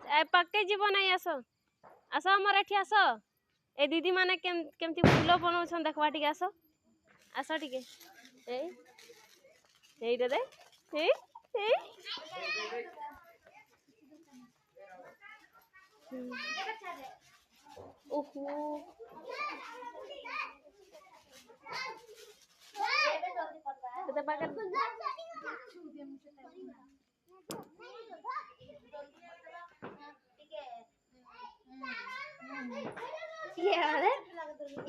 पक्के जीव नहीं आस आस आमर एठी आस ए दीदी माने केमती फूल बनाउछन देखवा टिके आस आस टिके ए दे ए ए ओहो तो पाकर ये वाले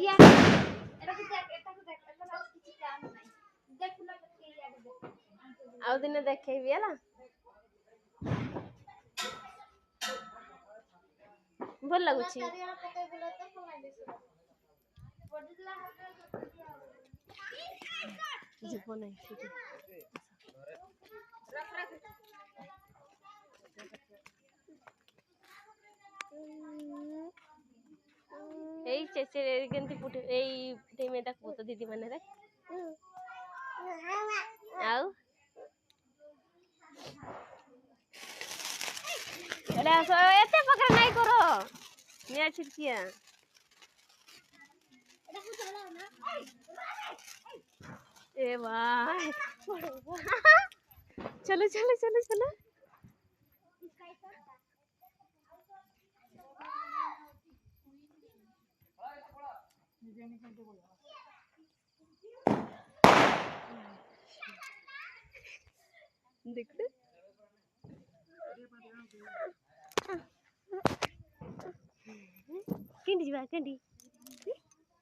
ये एटा को देख एटा को किछि काम नाही देख फुला के याद देख आउ दिन देखैबी हला भल लागुछि जीव नहीं रख रख এই চেচে কেমতি পুটে এই টিমে দেখবো তো দিদি মানে রে আও এলা এতে পকড় নাই করো মিয়া ছিটকিয়া এটা কো চলো না এ ভাই চলো চলো চলো চলো देख केंडी जीवा केंडी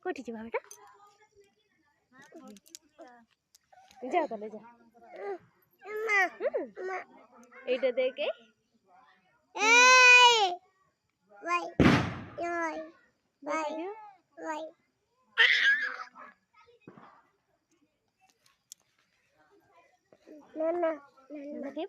कोठी जीवा बेटा जा तले जा अम्मा एटा देखे ए बाय बाय बाय बाय ना ना ना